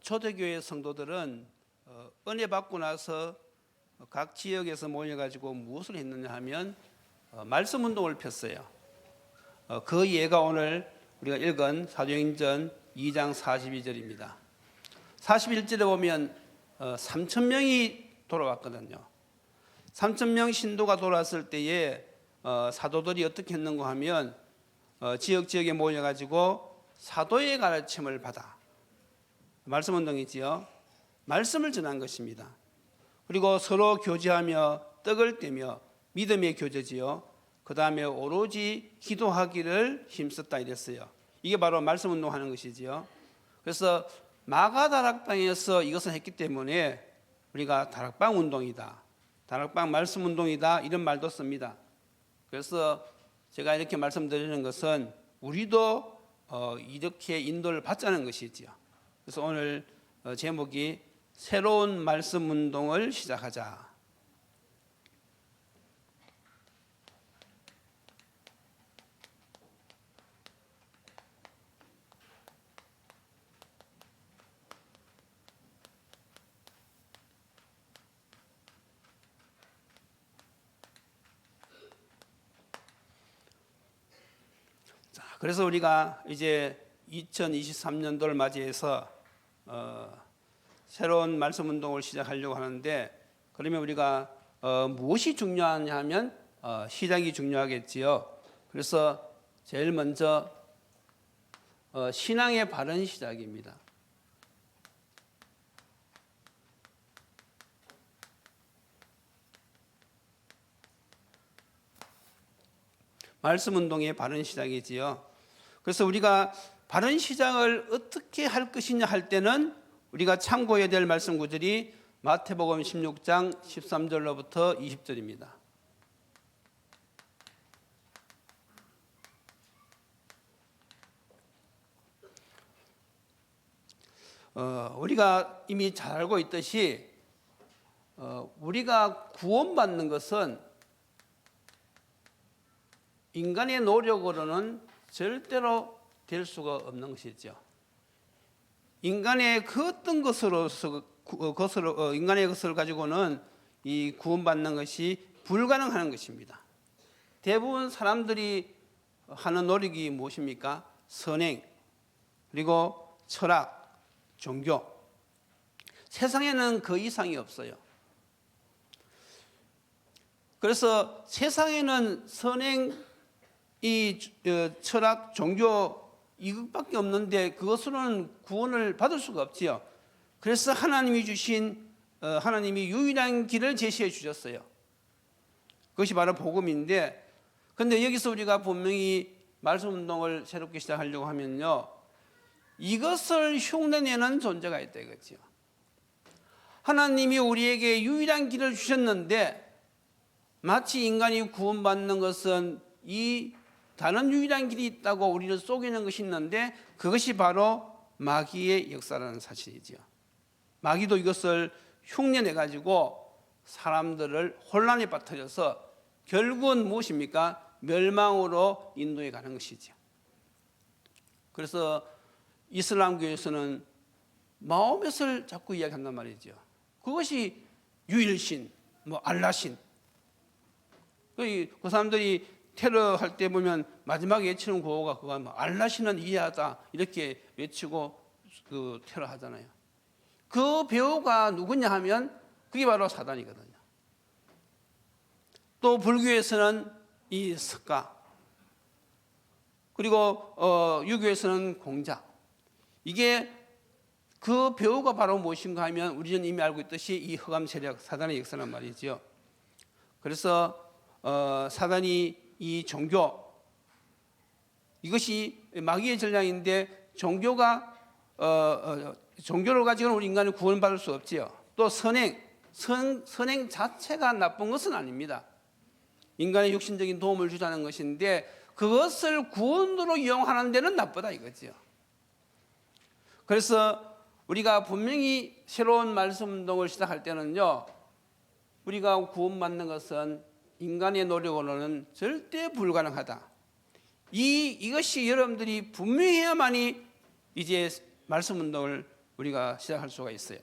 초대교회 성도들은 은혜 받고 나서 각 지역에서 모여가지고 무엇을 했느냐 하면 말씀 운동을 폈어요. 그 예가 오늘 우리가 읽은 사도행전 2장 42절입니다. 41절에 보면 3,000명이 돌아왔거든요. 3,000명 신도가 돌아왔을 때에 사도들이 어떻게 했는가 하면 지역에 모여가지고 사도의 가르침을 받아 말씀 운동이지요. 말씀을 전한 것입니다. 그리고 서로 교제하며 떡을 떼며 믿음의 교제지요. 그 다음에 오로지 기도하기를 힘썼다 이랬어요. 이게 바로 말씀 운동하는 것이지요. 그래서 마가다락방에서 이것을 했기 때문에 우리가 다락방 운동이다, 다락방 말씀 운동이다 이런 말도 씁니다. 그래서 제가 이렇게 말씀드리는 것은 우리도 이렇게 인도를 받자는 것이지요. 그래서 오늘 제목이 새로운 말씀 운동을 시작하자. 그래서 우리가 이제 2023년도를 맞이해서 새로운 말씀 운동을 시작하려고 하는데, 그러면 우리가 무엇이 중요하냐 하면 시작이 중요하겠지요. 그래서 제일 먼저 신앙의 바른 시작입니다. 말씀 운동의 바른 시작이지요. 그래서 우리가 바른 시작을 어떻게 할 것이냐 할 때는 우리가 참고해야 될 말씀 구절이 마태복음 16장 13절로부터 20절입니다. 우리가 이미 잘 알고 있듯이 우리가 구원받는 것은 인간의 노력으로는 절대로 될 수가 없는 것이죠. 인간의 그 어떤 인간의 것을 가지고는 이 구원받는 것이 불가능한 것입니다. 대부분 사람들이 하는 노력이 무엇입니까? 선행, 그리고 철학, 종교. 세상에는 그 이상이 없어요. 그래서 세상에는 선행, 철학, 종교 이것밖에 없는데 그것으로는 구원을 받을 수가 없지요. 그래서 하나님이 주신 하나님이 유일한 길을 제시해 주셨어요. 그것이 바로 복음인데, 그런데 여기서 우리가 분명히 말씀 운동을 새롭게 시작하려고 하면요, 이것을 흉내내는 존재가 있다 이거죠. 하나님이 우리에게 유일한 길을 주셨는데 마치 인간이 구원받는 것은 이 다른 유일한 길이 있다고 우리를 속이는 것이 있는데, 그것이 바로 마귀의 역사라는 사실이죠. 마귀도 이것을 흉내내 가지고 사람들을 혼란에 빠뜨려서 결국은 무엇입니까? 멸망으로 인도해 가는 것이죠. 그래서 이슬람교에서는 마호멧을 자꾸 이야기한단 말이죠. 그것이 유일신, 알라신. 그 사람들이 테러할 때 보면 마지막에 외치는 구호가 그거 알라신은 이해하다 이렇게 외치고 그 테러하잖아요. 그 배우가 누구냐 하면 그게 바로 사단이거든요. 또 불교에서는 이 석가, 그리고 유교에서는 공자. 이게 그 배우가 바로 무엇인가 하면 우리는 이미 알고 있듯이 이 흑암 세력 사단의 역사란 말이죠. 그래서 사단이 이 종교, 이것이 마귀의 전략인데, 종교를 가지고는 우리 인간은 구원받을 수 없지요. 또 선행 자체가 나쁜 것은 아닙니다. 인간의 육신적인 도움을 주자는 것인데 그것을 구원으로 이용하는 데는 나쁘다 이거죠. 그래서 우리가 분명히 새로운 말씀 운동을 시작할 때는요, 우리가 구원받는 것은 인간의 노력으로는 절대 불가능하다. 이것이 여러분들이 분명해야만이 이제 말씀 운동을 우리가 시작할 수가 있어요.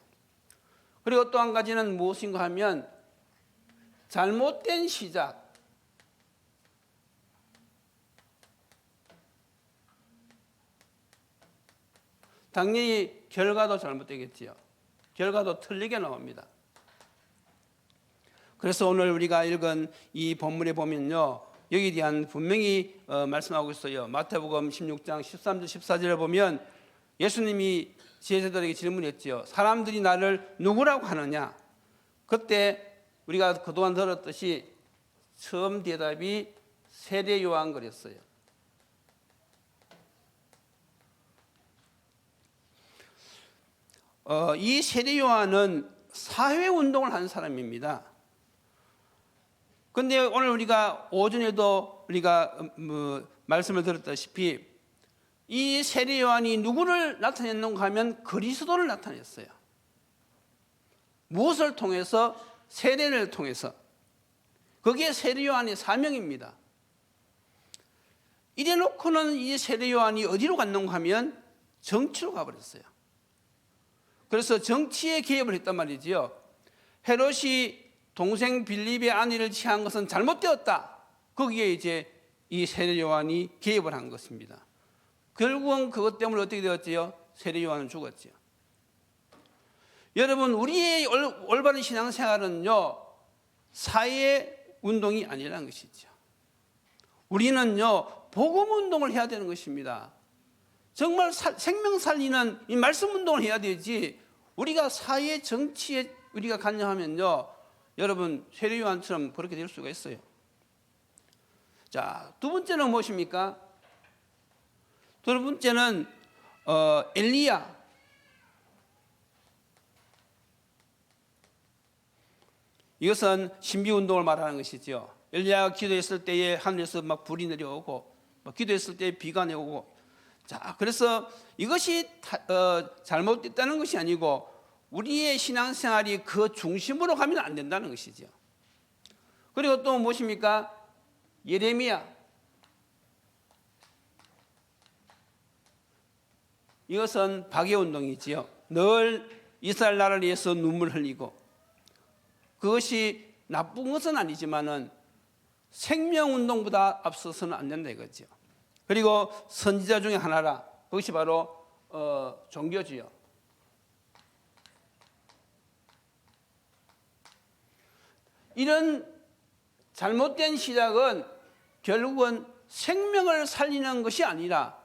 그리고 또 한 가지는 무엇인가 하면 잘못된 시작. 당연히 결과도 잘못되겠지요. 결과도 틀리게 나옵니다. 그래서 오늘 우리가 읽은 이 본문에 보면요, 여기에 대한 분명히 말씀하고 있어요. 마태복음 16장 13절 14절에 보면 예수님이 제자들에게 질문했지요. 사람들이 나를 누구라고 하느냐? 그때 우리가 그동안 들었듯이 처음 대답이 세례 요한 그랬어요. 이 세례 요한은 사회 운동을 한 사람입니다. 그런데 오늘 우리가 오전에도 우리가 말씀을 들었다시피 이 세례 요한이 누구를 나타냈는가 하면 그리스도를 나타냈어요. 무엇을 통해서? 세례를 통해서. 그게 세례 요한의 사명입니다. 이래 놓고는 이 세례 요한이 어디로 갔는가 하면 정치로 가버렸어요. 그래서 정치에 개입을 했단 말이지요. 헤롯이 동생 빌립의 아내를 취한 것은 잘못되었다. 거기에 이제 이 세례 요한이 개입을 한 것입니다. 결국은 그것 때문에 어떻게 되었지요? 세례 요한은 죽었지요. 여러분, 우리의 올바른 신앙생활은요, 사회 운동이 아니라는 것이죠. 우리는요, 복음 운동을 해야 되는 것입니다. 정말 생명 살리는 이 말씀 운동을 해야 되지, 우리가 사회 정치에 우리가 관여하면요, 여러분 세례 요한처럼 그렇게 될 수가 있어요. 자, 두 번째는 무엇입니까? 두 번째는 엘리야. 이것은 신비 운동을 말하는 것이죠. 엘리야가 기도했을 때에 하늘에서 막 불이 내려오고, 기도했을 때 비가 내오고. 자, 그래서 이것이 잘못됐다는 것이 아니고 우리의 신앙생활이 그 중심으로 가면 안 된다는 것이죠. 그리고 또 무엇입니까? 예레미야. 이것은 박해운동이지요. 늘 이스라엘 나라를 위해서 눈물 흘리고, 그것이 나쁜 것은 아니지만은 생명운동보다 앞서서는 안 된다 이거죠. 그리고 선지자 중에 하나라. 그것이 바로 종교지요. 이런 잘못된 시작은 결국은 생명을 살리는 것이 아니라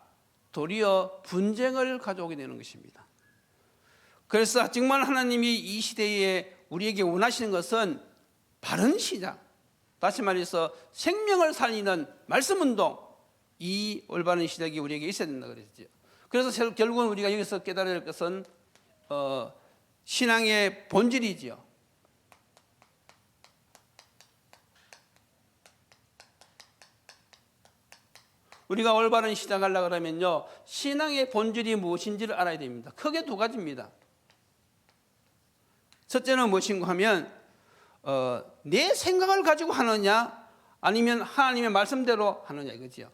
도리어 분쟁을 가져오게 되는 것입니다. 그래서 정말 하나님이 이 시대에 우리에게 원하시는 것은 바른 시작, 다시 말해서 생명을 살리는 말씀 운동, 이 올바른 시작이 우리에게 있어야 된다 그랬죠. 그래서 결국은 우리가 여기서 깨달아야 할 것은 신앙의 본질이지요. 우리가 올바른 시작하려고 하면요, 신앙의 본질이 무엇인지를 알아야 됩니다. 크게 두 가지입니다. 첫째는 무엇인가 하면 내 생각을 가지고 하느냐 아니면 하나님의 말씀대로 하느냐 이거지요.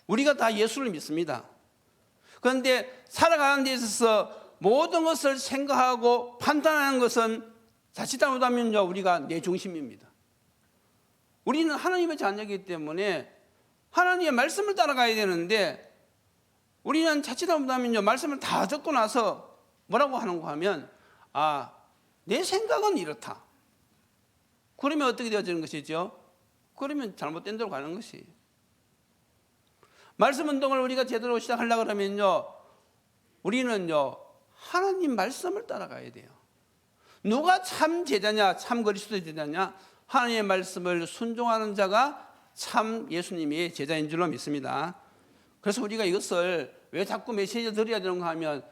우리가 다 예수를 믿습니다. 그런데 살아가는 데 있어서 모든 것을 생각하고 판단하는 것은 자칫 잘못하면요, 우리가 내 중심입니다. 우리는 하나님의 자녀이기 때문에 하나님의 말씀을 따라가야 되는데, 우리는 자칫 잘못하면요, 말씀을 다 듣고 나서 뭐라고 하는가 하면, 내 생각은 이렇다. 그러면 어떻게 되어지는 것이죠? 그러면 잘못된 대로 가는 것이에요. 말씀 운동을 우리가 제대로 시작하려고 하면요, 우리는요, 하나님 말씀을 따라가야 돼요. 누가 참 제자냐, 참 그리스도 제자냐? 하나님의 말씀을 순종하는 자가 참 예수님이 제자인 줄로 믿습니다. 그래서 우리가 이것을 왜 자꾸 메시지를 드려야 되는가 하면,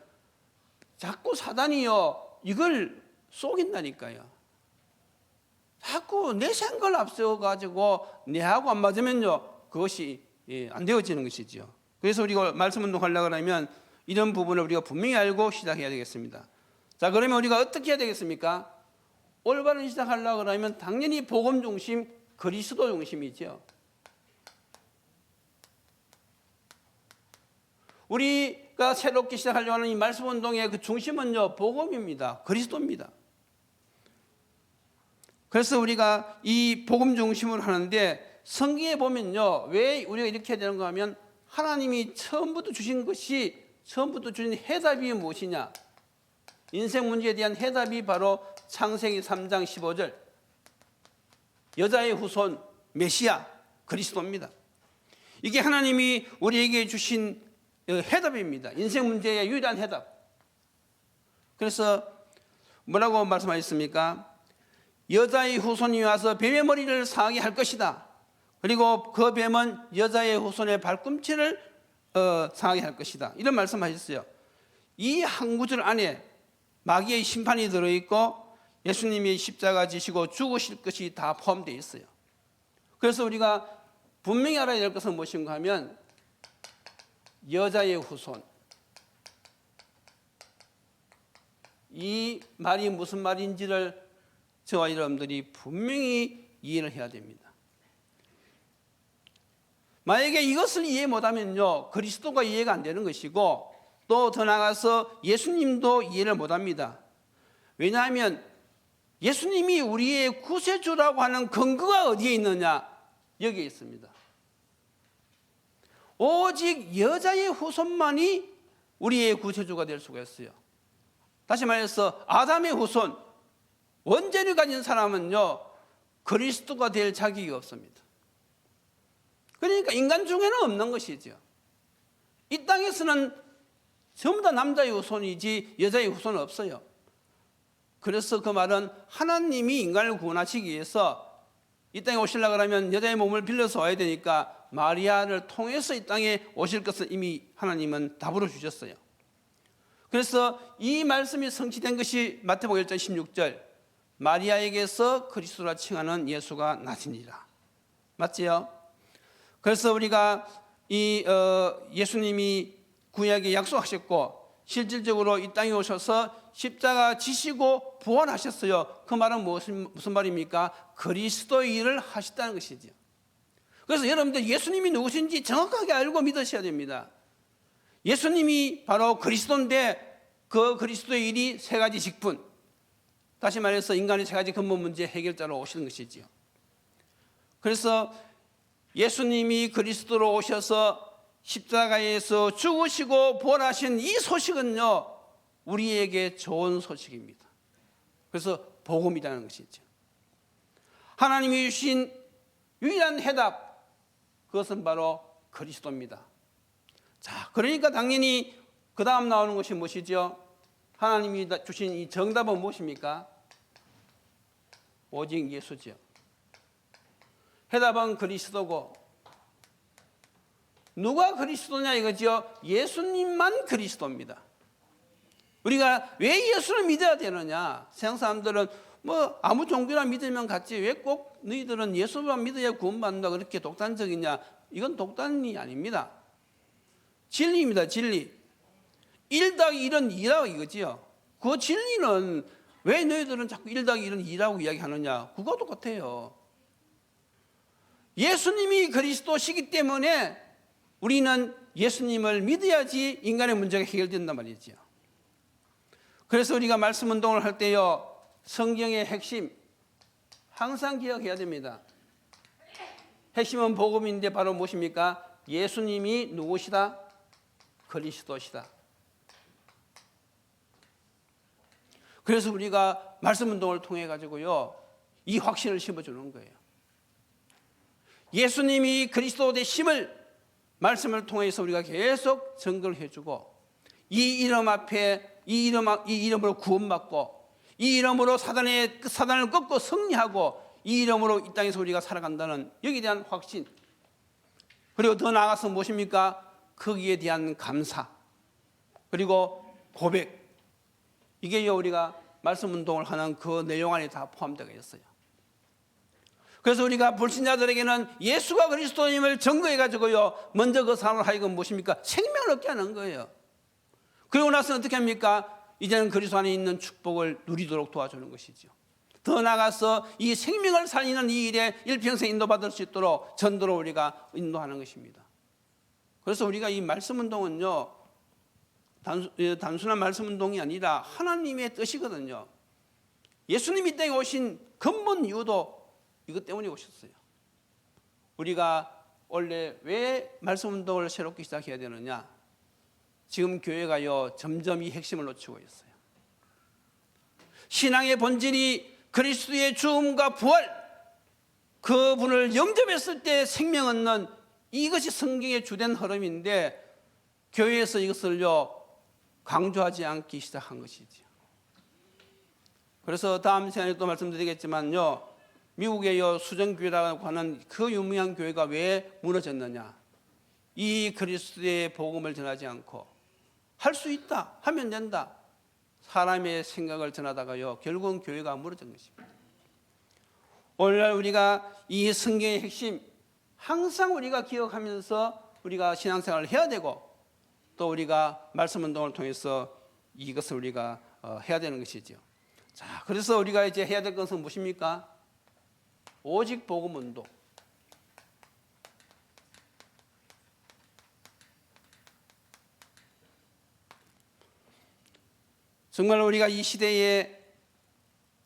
자꾸 사단이요, 이걸 속인다니까요. 자꾸 내 생각을 앞세워가지고 내하고 안 맞으면요, 그것이 안 되어지는 것이죠. 그래서 우리가 말씀 운동하려고 하면 이런 부분을 우리가 분명히 알고 시작해야 되겠습니다. 자, 그러면 우리가 어떻게 해야 되겠습니까? 올바른 시작하려고 하면 당연히 복음 중심, 그리스도 중심이죠. 우리가 새롭게 시작하려고 하는 이 말씀 운동의 그 중심은요, 복음입니다. 그리스도입니다. 그래서 우리가 이 복음 중심으로 하는데, 성경에 보면요, 왜 우리가 이렇게 해야 되는가 하면, 하나님이 처음부터 주신 것이, 처음부터 주신 해답이 무엇이냐? 인생 문제에 대한 해답이 바로 창세기 3장 15절, 여자의 후손 메시아 그리스도입니다. 이게 하나님이 우리에게 주신 해답입니다. 인생 문제의 유일한 해답. 그래서 뭐라고 말씀하셨습니까? 여자의 후손이 와서 뱀의 머리를 상하게 할 것이다. 그리고 그 뱀은 여자의 후손의 발꿈치를 상하게 할 것이다. 이런 말씀하셨어요. 이 한 구절 안에 마귀의 심판이 들어있고 예수님이 십자가 지시고 죽으실 것이 다 포함되어 있어요. 그래서 우리가 분명히 알아야 될 것은 무엇인가 하면, 여자의 후손, 이 말이 무슨 말인지를 저와 여러분들이 분명히 이해를 해야 됩니다. 만약에 이것을 이해 못하면요, 그리스도가 이해가 안 되는 것이고, 또 더 나아가서 예수님도 이해를 못합니다. 왜냐하면 예수님이 우리의 구세주라고 하는 근거가 어디에 있느냐? 여기에 있습니다. 오직 여자의 후손만이 우리의 구세주가 될 수가 있어요. 다시 말해서 아담의 후손, 원죄를 가진 사람은요, 그리스도가 될 자격이 없습니다. 그러니까 인간 중에는 없는 것이죠. 이 땅에서는 전부 다 남자의 후손이지 여자의 후손은 없어요. 그래서 그 말은 하나님이 인간을 구원하시기 위해서 이 땅에 오시려고 하면 여자의 몸을 빌려서 와야 되니까 마리아를 통해서 이 땅에 오실 것을 이미 하나님은 답으로 주셨어요. 그래서 이 말씀이 성취된 것이 마태복음 1장 16절, 마리아에게서 그리스도라 칭하는 예수가 나시니라. 맞지요? 그래서 우리가 이 예수님이 구약에 약속하셨고 실질적으로 이 땅에 오셔서 십자가 지시고 부활하셨어요. 그 말은 무슨 말입니까? 그리스도의 일을 하셨다는 것이죠. 그래서 여러분들 예수님이 누구신지 정확하게 알고 믿으셔야 됩니다. 예수님이 바로 그리스도인데 그 그리스도의 일이 세 가지 직분, 다시 말해서 인간의 세 가지 근본 문제 해결자로 오시는 것이지요. 그래서 예수님이 그리스도로 오셔서 십자가에서 죽으시고 부활하신 이 소식은요, 우리에게 좋은 소식입니다. 그래서 복음이라는 것이죠. 하나님이 주신 유일한 해답, 그것은 바로 그리스도입니다. 자, 그러니까 당연히 그 다음 나오는 것이 무엇이죠? 하나님이 주신 이 정답은 무엇입니까? 오직 예수죠. 해답은 그리스도고, 누가 그리스도냐 이거죠? 예수님만 그리스도입니다. 우리가 왜 예수를 믿어야 되느냐? 세상 사람들은 뭐 아무 종교나 믿으면 같지, 왜 꼭 너희들은 예수만 믿어야 구원받는다, 그렇게 독단적이냐? 이건 독단이 아닙니다. 진리입니다. 진리. 1 더하기 1은 2라고 이거지요. 그 진리는 왜 너희들은 자꾸 1 더하기 1은 2라고 이야기하느냐? 그거 똑같아요. 예수님이 그리스도시기 때문에 우리는 예수님을 믿어야지 인간의 문제가 해결된단 말이죠. 그래서 우리가 말씀 운동을 할 때요, 성경의 핵심 항상 기억해야 됩니다. 핵심은 복음인데 바로 무엇입니까? 예수님이 누구시다? 그리스도시다. 그래서 우리가 말씀 운동을 통해 가지고요, 이 확신을 심어주는 거예요. 예수님이 그리스도 되심을 말씀을 통해서 우리가 계속 증거를 해주고, 이 이름 앞에 이 이름으로 구원받고, 이 이름으로 사단을 꺾고 승리하고, 이 이름으로 이 땅에서 우리가 살아간다는 여기에 대한 확신, 그리고 더 나아가서 무엇입니까? 거기에 대한 감사, 그리고 고백, 이게 우리가 말씀 운동을 하는 그 내용 안에 다 포함되어 있어요. 그래서 우리가 불신자들에게는 예수가 그리스도임을 증거해 가지고요, 먼저 그 사람을 하여금 무엇입니까? 생명을 얻게 하는 거예요. 그리고 나서 어떻게 합니까? 이제는 그리스도 안에 있는 축복을 누리도록 도와주는 것이죠. 더 나아가서 이 생명을 살리는 이 일에 일평생 인도받을 수 있도록 전도로 우리가 인도하는 것입니다. 그래서 우리가 이 말씀 운동은요, 단순한 말씀 운동이 아니라 하나님의 뜻이거든요. 예수님이 이 땅에 오신 근본 이유도 이것 때문에 오셨어요. 우리가 원래 왜 말씀 운동을 새롭게 시작해야 되느냐? 지금 교회가요, 점점 이 핵심을 놓치고 있어요. 신앙의 본질이 그리스도의 죽음과 부활, 그분을 영접했을 때 생명 얻는 이것이 성경의 주된 흐름인데 교회에서 이것을요 강조하지 않기 시작한 것이죠. 그래서 다음 시간에 또 말씀드리겠지만요, 미국의 수정교회라고 하는 그 유명한 교회가 왜 무너졌느냐? 이 그리스도의 복음을 전하지 않고 할 수 있다, 하면 된다, 사람의 생각을 전하다가요 결국은 교회가 무너진 것입니다. 오늘날 우리가 이 성경의 핵심 항상 우리가 기억하면서 우리가 신앙생활을 해야 되고, 또 우리가 말씀 운동을 통해서 이것을 우리가 해야 되는 것이죠. 자, 그래서 우리가 이제 해야 될 것은 무엇입니까? 오직 복음 운동. 정말 우리가 이 시대에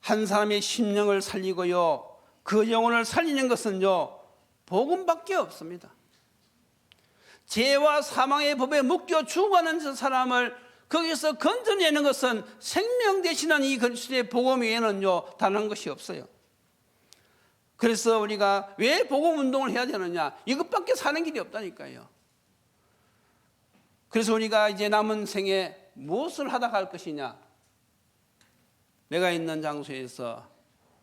한 사람의 심령을 살리고요, 그 영혼을 살리는 것은요 복음밖에 없습니다. 죄와 사망의 법에 묶여 죽어가는 저 사람을 거기서 건져내는 것은 생명 되시는 이 그리스도의 복음 외에는요 다른 것이 없어요. 그래서 우리가 왜 복음 운동을 해야 되느냐? 이것밖에 사는 길이 없다니까요. 그래서 우리가 이제 남은 생에 무엇을 하다 갈 것이냐? 내가 있는 장소에서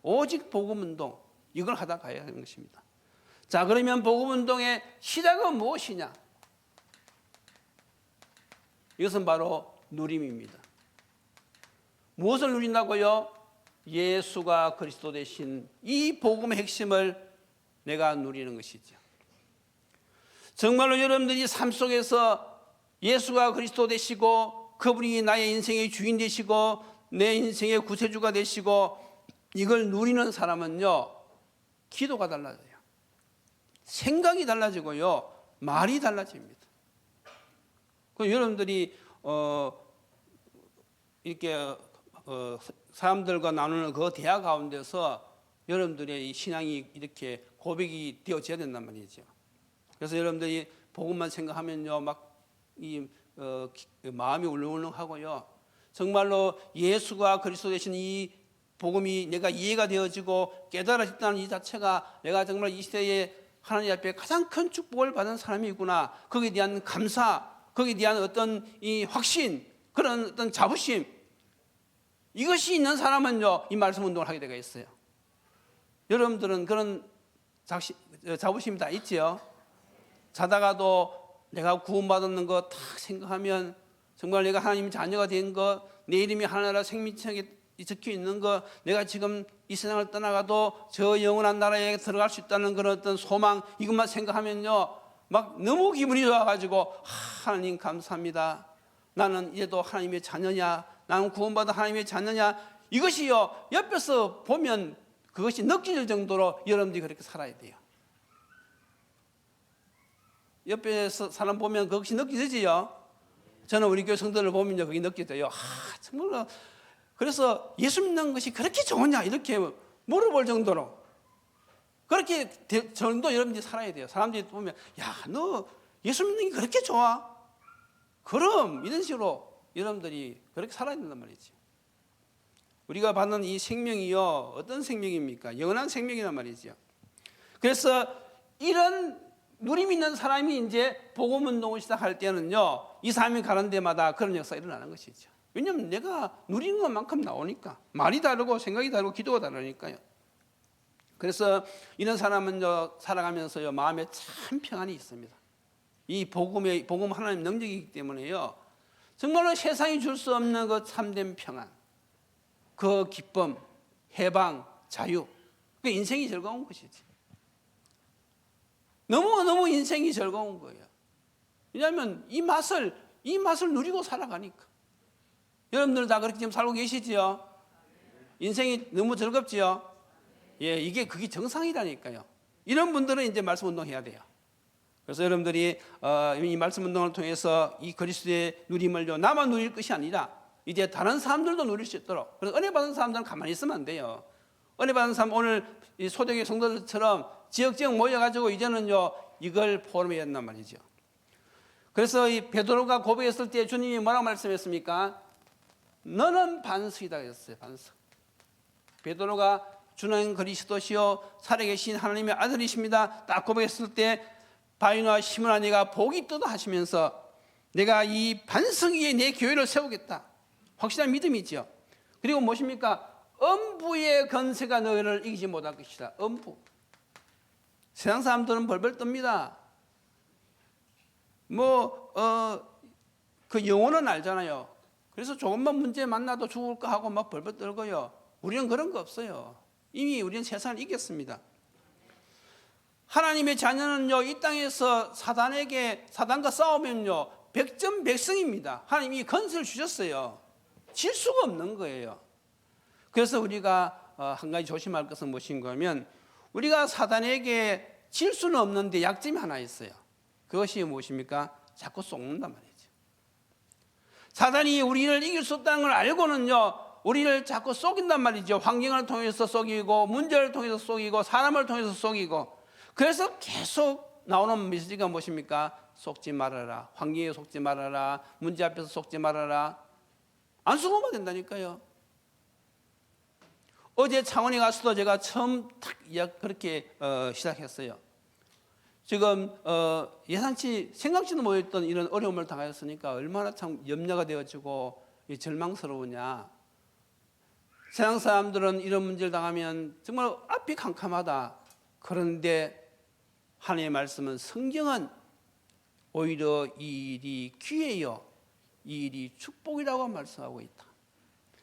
오직 복음 운동, 이걸 하다 가야 하는 것입니다. 자, 그러면 복음 운동의 시작은 무엇이냐? 이것은 바로 누림입니다. 무엇을 누린다고요? 예수가 그리스도 되신 이 복음의 핵심을 내가 누리는 것이죠. 정말로 여러분들이 삶 속에서 예수가 그리스도 되시고 그분이 나의 인생의 주인 되시고 내 인생의 구세주가 되시고 이걸 누리는 사람은요 기도가 달라져요. 생각이 달라지고요 말이 달라집니다. 여러분들이 이렇게 사람들과 나누는 그 대화 가운데서 여러분들의 이 신앙이 이렇게 고백이 되어져야 된단 말이죠. 그래서 여러분들이 복음만 생각하면요 막 이 마음이 울렁울렁하고요, 정말로 예수가 그리스도 되신 이 복음이 내가 이해가 되어지고 깨달아졌다는 이 자체가 내가 정말 이 시대에 하나님 앞에 가장 큰 축복을 받은 사람이구나, 거기에 대한 감사, 거기에 대한 어떤 이 확신, 그런 어떤 자부심, 이것이 있는 사람은요 이 말씀 운동을 하게 되어 있어요. 여러분들은 그런 자부심이 다 있지요. 자다가도 내가 구원받았는 거 딱 생각하면, 정말 내가 하나님 자녀가 된 거, 내 이름이 하나나라 생명책에 적혀 있는 거, 내가 지금 이 세상을 떠나가도 저 영원한 나라에 들어갈 수 있다는 그런 어떤 소망, 이것만 생각하면요 막 너무 기분이 좋아가지고 하나님 감사합니다, 나는 이제도 하나님의 자녀냐, 나는 구원받은 하나님의 자녀냐, 이것이요 옆에서 보면 그것이 느껴질 정도로 여러분들이 그렇게 살아야 돼요. 옆에서 사람 보면 그것이 느껴지지요. 저는 우리 교회 성도를 보면요 그게 느껴져요. 정말로 그래서 예수 믿는 것이 그렇게 좋으냐 이렇게 물어볼 정도로 그렇게 정도 여러분들이 살아야 돼요. 사람들이 보면 야, 너 예수 믿는 게 그렇게 좋아? 그럼 이런 식으로 여러분들이 그렇게 살아야 된단 말이죠. 우리가 받는 이 생명이요 어떤 생명입니까? 영원한 생명이란 말이죠. 그래서 이런 누림 있는 사람이 이제 복음 운동을 시작할 때는요 이 사람이 가는 데마다 그런 역사가 일어나는 것이죠. 왜냐하면 내가 누리는 것만큼 나오니까, 말이 다르고 생각이 다르고 기도가 다르니까요. 그래서 이런 사람은요 살아가면서요 마음에 참 평안이 있습니다. 이 복음 하나님 능력이기 때문에요 정말로 세상이 줄 수 없는 그 참된 평안, 그 기쁨, 해방, 자유, 그 인생이 즐거운 것이지. 너무 인생이 즐거운 거예요. 왜냐하면 이 맛을 누리고 살아가니까. 여러분들 다 그렇게 지금 살고 계시지요? 인생이 너무 즐겁지요. 예, 그게 정상이라니까요. 이런 분들은 이제 말씀 운동해야 돼요. 그래서 여러분들이 이 말씀 운동을 통해서 이 그리스도의 누림을요, 나만 누릴 것이 아니라 이제 다른 사람들도 누릴 수 있도록. 그래서 은혜 받은 사람들은 가만히 있으면 안 돼요. 은혜 받은 사람, 오늘 이 소대교회 성도들처럼 지역지역 모여가지고 이제는요, 이걸 포럼해야 된단 말이죠. 그래서 이 베드로가 고백했을 때 주님이 뭐라고 말씀했습니까? 너는 반석이다 했어요. 반석. 베드로가 주는 그리스도시요 살아계신 하나님의 아들이십니다. 딱 고백했을 때 바위나 시므나 네가 복이 있도다 하시면서 내가 이 반석 위에 내 교회를 세우겠다. 확실한 믿음이죠. 그리고 무엇입니까? 음부의 건세가 너희를 이기지 못할 것이다. 음부. 세상 사람들은 벌벌 떱니다. 그 영혼은 알잖아요. 그래서 조금만 문제 만나도 죽을까 하고 막 벌벌 떨고요. 우리는 그런 거 없어요. 이미 우리는 세상을 이겼습니다. 하나님의 자녀는요, 이 땅에서 사단과 싸우면요, 백전백승입니다. 하나님이 건설을 주셨어요. 질 수가 없는 거예요. 그래서 우리가 한 가지 조심할 것은 무엇인가 하면, 우리가 사단에게 질 수는 없는데 약점이 하나 있어요. 그것이 무엇입니까? 자꾸 속는단 말이죠. 사단이 우리를 이길 수 없다는 걸 알고는요, 우리를 자꾸 속인단 말이죠. 환경을 통해서 속이고, 문제를 통해서 속이고, 사람을 통해서 속이고. 그래서 계속 나오는 메시지가 무엇입니까? 속지 말아라. 환경에 속지 말아라. 문제 앞에서 속지 말아라. 안 속으면 된다니까요. 어제 창원에 가서도 제가 처음 그렇게 시작했어요. 지금 예상치 생각지도 못했던 이런 어려움을 당하였으니까 얼마나 참 염려가 되어지고 절망스러우냐. 세상 사람들은 이런 문제를 당하면 정말 앞이 캄캄하다. 그런데 하나님의 말씀은, 성경은 오히려 이 일이 기회요, 이 일이 축복이라고 말씀하고 있다.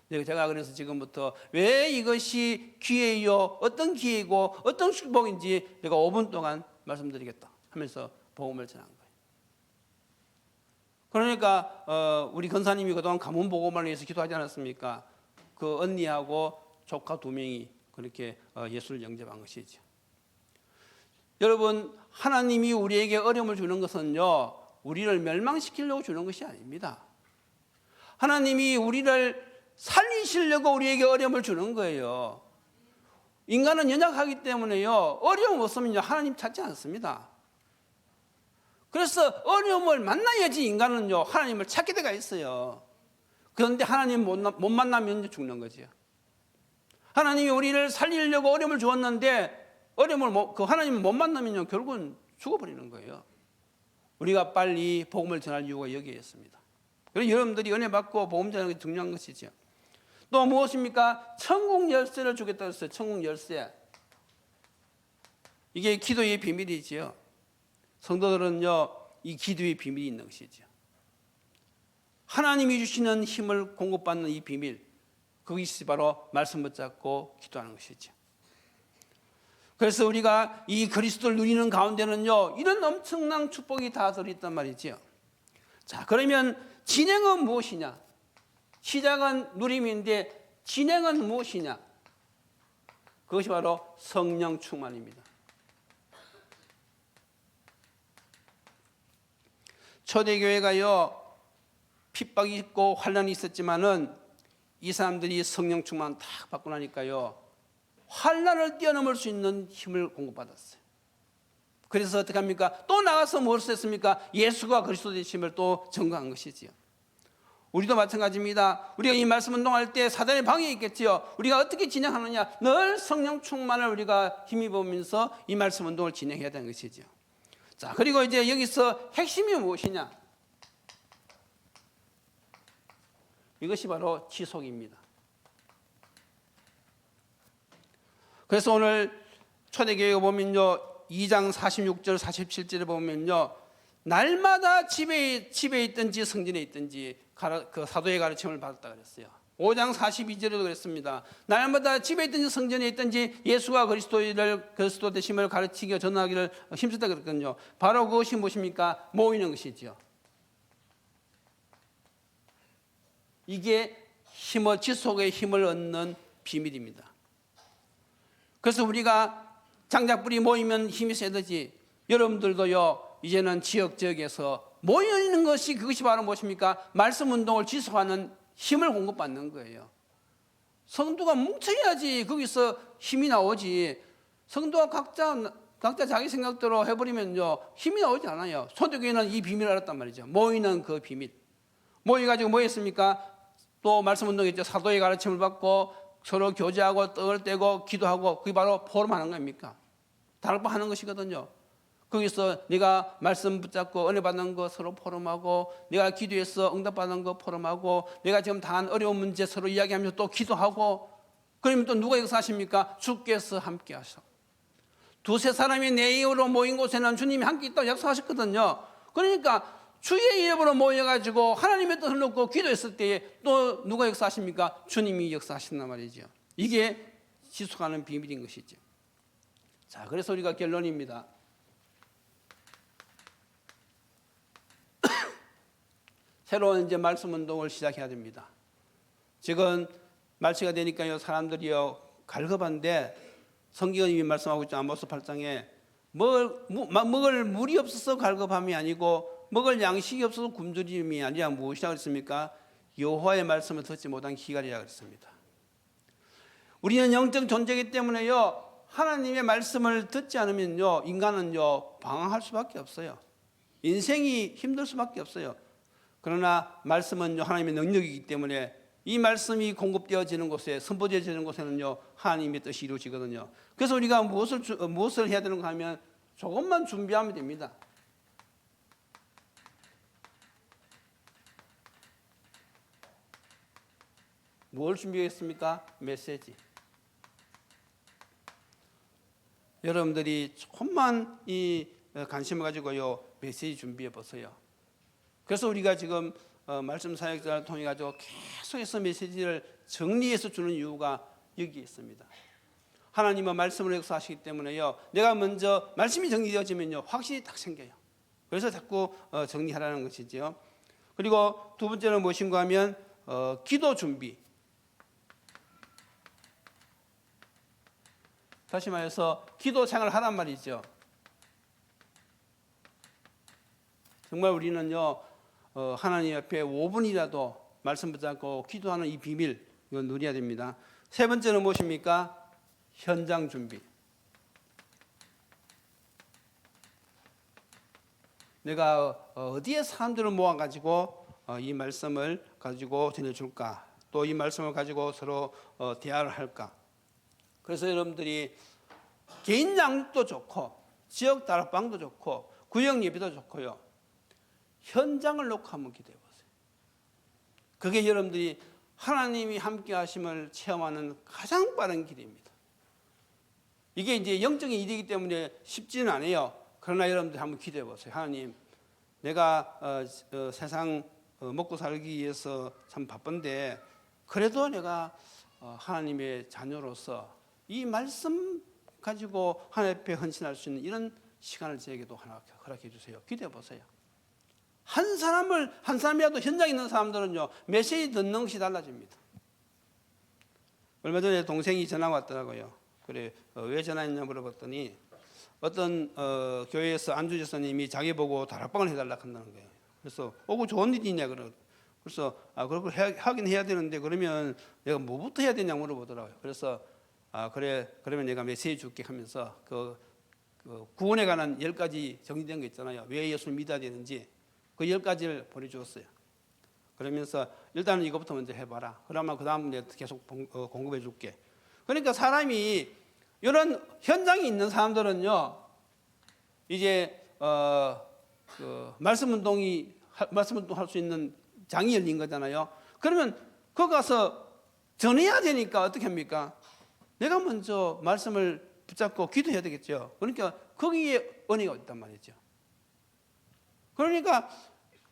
제가 그래서 지금부터 왜 이것이 기회요, 어떤 기회고 어떤 축복인지 내가 5분 동안 말씀드리겠다 하면서 복음을 전한 거예요. 그러니까 우리 권사님이 그동안 가문 복음을 위해서 기도하지 않았습니까? 그 언니하고 조카 2명이 그렇게 예수를 영접한 것이죠. 여러분, 하나님이 우리에게 어려움을 주는 것은요, 우리를 멸망시키려고 주는 것이 아닙니다. 하나님이 우리를 살리시려고 우리에게 어려움을 주는 거예요. 인간은 연약하기 때문에요, 어려움 없으면 하나님 찾지 않습니다. 그래서 어려움을 만나야지 인간은요, 하나님을 찾게 돼가 있어요. 그런데 하나님 못 만나면 죽는 거죠. 하나님이 우리를 살리려고 어려움을 주었는데, 하나님을 못 만나면 결국은 죽어버리는 거예요. 우리가 빨리 복음을 전할 이유가 여기에 있습니다. 그래서 여러분들이 은혜 받고 복음 전하는 게 중요한 것이죠. 또 무엇입니까? 천국 열쇠를 주겠다고 했어요. 천국 열쇠. 이게 기도의 비밀이지요. 성도들은요, 이 기도의 비밀이 있는 것이죠. 하나님이 주시는 힘을 공급받는 이 비밀, 그것이 바로 말씀 붙잡고 기도하는 것이죠. 그래서 우리가 이 그리스도를 누리는 가운데는요, 이런 엄청난 축복이 다 들어있단 말이죠. 자, 그러면 진행은 무엇이냐? 시작은 누림인데 진행은 무엇이냐? 그것이 바로 성령 충만입니다. 초대교회가요, 핍박이 있고 환난이 있었지만은 이 사람들이 성령 충만 딱 받고 나니까요, 환난을 뛰어넘을 수 있는 힘을 공급받았어요. 그래서 어떻게 합니까? 또 나가서 무엇을 했습니까? 예수가 그리스도 되심을 또 증거한 것이지요. 우리도 마찬가지입니다. 우리가 이 말씀 운동할 때 사단의 방해 있겠지요. 우리가 어떻게 진행하느냐? 늘 성령 충만을 우리가 힘입으면서 이 말씀 운동을 진행해야 되는 것이죠. 자, 그리고 이제 여기서 핵심이 무엇이냐? 이것이 바로 지속입니다. 그래서 오늘 초대교회에 보면요, 2장 46절 47절에 보면요, 날마다 집에 있든지 성전에 있든지 그 사도의 가르침을 받았다 그랬어요. 5장 42절에도 그랬습니다. 날마다 집에 있든지 성전에 있든지 예수가 그리스도 되심을 가르치기 전하기를 힘쓰다 그랬거든요. 바로 그것이 무엇입니까? 모이는 것이죠. 이게 지속의 힘을 얻는 비밀입니다. 그래서 우리가 장작불이 모이면 힘이 세듯이 여러분들도요, 이제는 지역에서 모여있는 것이, 그것이 바로 무엇입니까? 말씀 운동을 지속하는 힘을 공급받는 거예요. 성도가 뭉쳐야지 거기서 힘이 나오지. 성도가 각자 자기 생각대로 해버리면요, 힘이 나오지 않아요. 초대교회는 이 비밀을 알았단 말이죠. 모이는 그 비밀. 모여가지고 뭐 했습니까? 또 말씀 운동했죠. 사도의 가르침을 받고 서로 교제하고 떡을 떼고 기도하고, 그게 바로 포럼하는 겁니까? 다락방하는 것이거든요. 거기서 네가 말씀 붙잡고 은혜 받는 거 서로 포럼하고, 내가 기도해서 응답받는 거 포럼하고, 내가 지금 당한 어려운 문제 서로 이야기하면서 또 기도하고. 그러면 또 누가 역사하십니까? 주께서 함께 하셔. 두세 사람이 내 이름으로 모인 곳에는 주님이 함께 있다고 약속하셨거든요. 그러니까 주의 이름으로 모여가지고 하나님의 뜻을 놓고 기도했을 때에 또 누가 역사하십니까? 주님이 역사하신단 말이죠. 이게 지속하는 비밀인 것이죠. 자, 그래서 우리가 결론입니다. 새로운 이제 말씀 운동을 시작해야 됩니다. 지금 말치가 되니까요, 사람들이요 갈급한데, 성경은 이미 말씀하고 있죠. 아모스 8장에 먹을 물이 없어서 갈급함이 아니고 먹을 양식이 없어서 굶주림이 아니라 무엇이라고 그랬습니까? 여호와의 말씀을 듣지 못한 기갈이라고 그랬습니다. 우리는 영적 존재이기 때문에요, 하나님의 말씀을 듣지 않으면요, 인간은요 방황할 수밖에 없어요. 인생이 힘들 수밖에 없어요. 그러나 말씀은 하나님의 능력이기 때문에 이 말씀이 공급되어지는 곳에, 선포되어지는 곳에는요 하나님의 뜻이 이루어지거든요. 그래서 우리가 무엇을 해야 되는가 하면 조금만 준비하면 됩니다. 뭘 준비했습니까? 메시지. 여러분들이 조금만 이 관심을 가지고요 메시지 준비해 보세요. 그래서 우리가 지금 말씀 사역자를 통해 가지고 계속해서 메시지를 정리해서 주는 이유가 여기에 있습니다. 하나님은 말씀을 역사하시기 때문에요, 내가 먼저 말씀이 정리되어지면요 확실히 딱 생겨요. 그래서 자꾸 정리하라는 것이죠. 그리고 두 번째는 무엇인가 하면 기도 준비. 다시 말해서 기도 생활을 하란 말이죠. 정말 우리는요 하나님 앞에 5분이라도 말씀 붙잡고 기도하는 이 비밀, 이건 누려야 됩니다. 세 번째는 무엇입니까? 현장 준비. 내가 어디에 사람들을 모아가지고 이 말씀을 가지고 전해줄까? 또 이 말씀을 가지고 서로 대화를 할까? 그래서 여러분들이 개인 양육도 좋고 지역 다락방도 좋고 구역 예배도 좋고요, 현장을 놓고 한번 기도해 보세요. 그게 여러분들이 하나님이 함께 하심을 체험하는 가장 빠른 길입니다. 이게 이제 영적인 일이기 때문에 쉽지는 않아요. 그러나 여러분들 한번 기도해 보세요. 하나님, 내가 세상 먹고 살기 위해서 참 바쁜데 그래도 내가 하나님의 자녀로서 이 말씀 가지고 하나님 앞에 헌신할 수 있는 이런 시간을 저에게도 하나 허락해 주세요. 기도해 보세요. 한 사람이라도 현장에 있는 사람들은요 메시지 듣는 것이 달라집니다. 얼마 전에 동생이 전화가 왔더라고요. 그래 왜 전화했냐 물어봤더니 어떤 교회에서 안주 집사님이 자기 보고 다락방을 해달라고 한다는 거예요. 그래서 그 좋은 일이냐 그래서 그걸 하긴 해야 되는데 그러면 내가 뭐부터 해야 되냐 물어보더라고요. 그래서 그래 그러면 내가 메시지 줄게 하면서 그 구원에 관한 10가지 정리된 거 있잖아요. 왜 예수를 믿어야 되는지 그 10가지를 보내주었어요. 그러면서 일단은 이것부터 먼저 해봐라. 그러면 그 다음 내가 계속 공급해 줄게. 그러니까 사람이 이런 현장에 있는 사람들은요 이제 말씀 운동할 수 있는 장이 열린 거잖아요. 그러면 거기 가서 전해야 되니까 어떻게 합니까? 내가 먼저 말씀을 붙잡고 기도해야 되겠죠. 그러니까 거기에 은혜가 있단 말이죠. 그러니까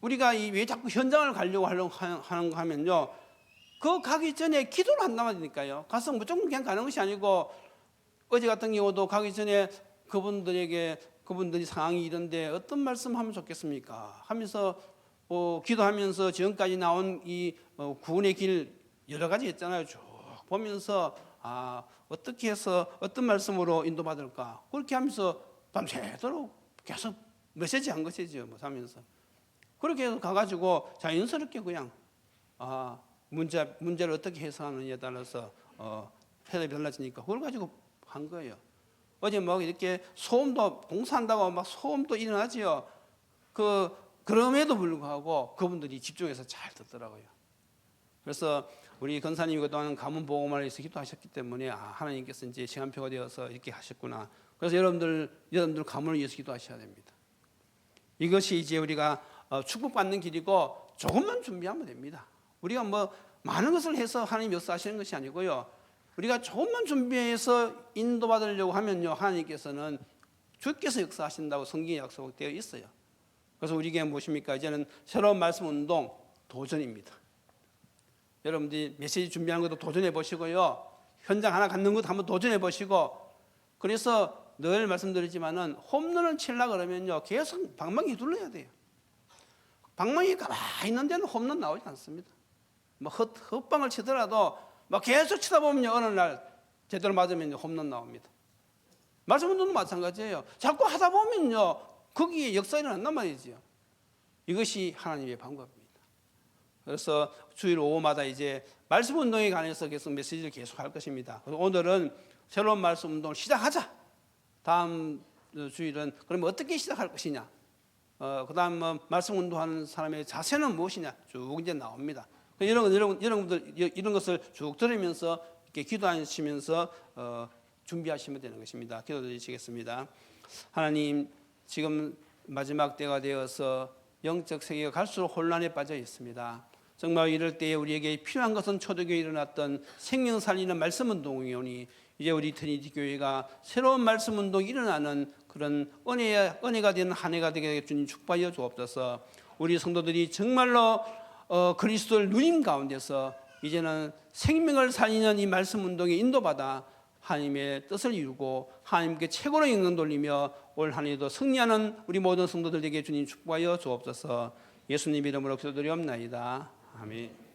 우리가 왜 자꾸 현장을 가려고 하는가 하면요, 그 가기 전에 기도를 한단 말이니까요. 가서 무조건 그냥 가는 것이 아니고 어제 같은 경우도 가기 전에 그분들이 상황이 이런데 어떤 말씀 하면 좋겠습니까? 하면서 기도하면서 지금까지 나온 이 구원의 길 여러 가지 했잖아요. 쭉 보면서 어떻게 해서 어떤 말씀으로 인도받을까 그렇게 하면서 밤새도록 계속 메시지 한 것이죠. 뭐 하면서 그렇게 해서 가가지고 자연스럽게 그냥 문제를 어떻게 해석하느냐에 따라서 해석이 달라지니까 그걸 가지고 한 거예요. 어제 뭐 이렇게 소음도 봉사한다고 막 소음도 일어나지요. 그럼에도 불구하고 그분들이 집중해서 잘 듣더라고요. 그래서 우리 권사님이 그동안 가문 보고만을 위해서 기도하셨기 때문에 하나님께서 이제 시간표가 되어서 이렇게 하셨구나. 그래서 여러분들 가문을 위해서 기도하셔야 됩니다. 이것이 이제 우리가 축복받는 길이고 조금만 준비하면 됩니다. 우리가 뭐 많은 것을 해서 하나님 역사하시는 것이 아니고요. 우리가 조금만 준비해서 인도받으려고 하면요, 하나님께서는 주께서 역사하신다고 성경에 약속되어 있어요. 그래서 우리에게 무엇입니까? 이제는 새로운 말씀 운동 도전입니다. 여러분들이 메시지 준비하는 것도 도전해 보시고요. 현장 하나 갖는 것도 한번 도전해 보시고, 그래서 늘 말씀드리지만은 홈런을 치려고 그러면요, 계속 방망이 둘러야 돼요. 방망이 가만히 있는 데는 홈런 나오지 않습니다. 뭐 헛방을 치더라도 막 계속 치다 보면요, 어느 날 제대로 맞으면 홈런 나옵니다. 말씀 운동도 마찬가지예요. 자꾸 하다 보면요, 거기에 역사가 일어난단 말이지요. 이것이 하나님의 방법입니다. 그래서 주일 오후마다 이제 말씀 운동에 관해서 계속 메시지를 계속 할 것입니다. 그래서 오늘은 새로운 말씀 운동을 시작하자. 다음 주일은 그러면 어떻게 시작할 것이냐. 그다음 뭐 말씀 운동하는 사람의 자세는 무엇이냐 쭉 이제 나옵니다. 이런 것을 쭉 들으면서 이렇게 기도하시면서 준비하시면 되는 것입니다. 기도드리시겠습니다. 하나님, 지금 마지막 때가 되어서 영적 세계가 갈수록 혼란에 빠져 있습니다. 정말 이럴 때에 우리에게 필요한 것은 초대교회에 일어났던 생명 살리는 말씀 운동이오니 이제 우리 트리니티 교회가 새로운 말씀 운동이 일어나는 그런 은혜가 되는 한 해가 되게 주님 축복하여 주옵소서. 우리 성도들이 정말로 그리스도를 누림 가운데서 이제는 생명을 살리는 이 말씀 운동에 인도받아 하나님의 뜻을 이루고 하나님께 최고로 영광 돌리며 올 한 해도 승리하는 우리 모든 성도들에게 주님 축복하여 주옵소서. 예수님 이름으로 기도드리옵나이다. 아멘.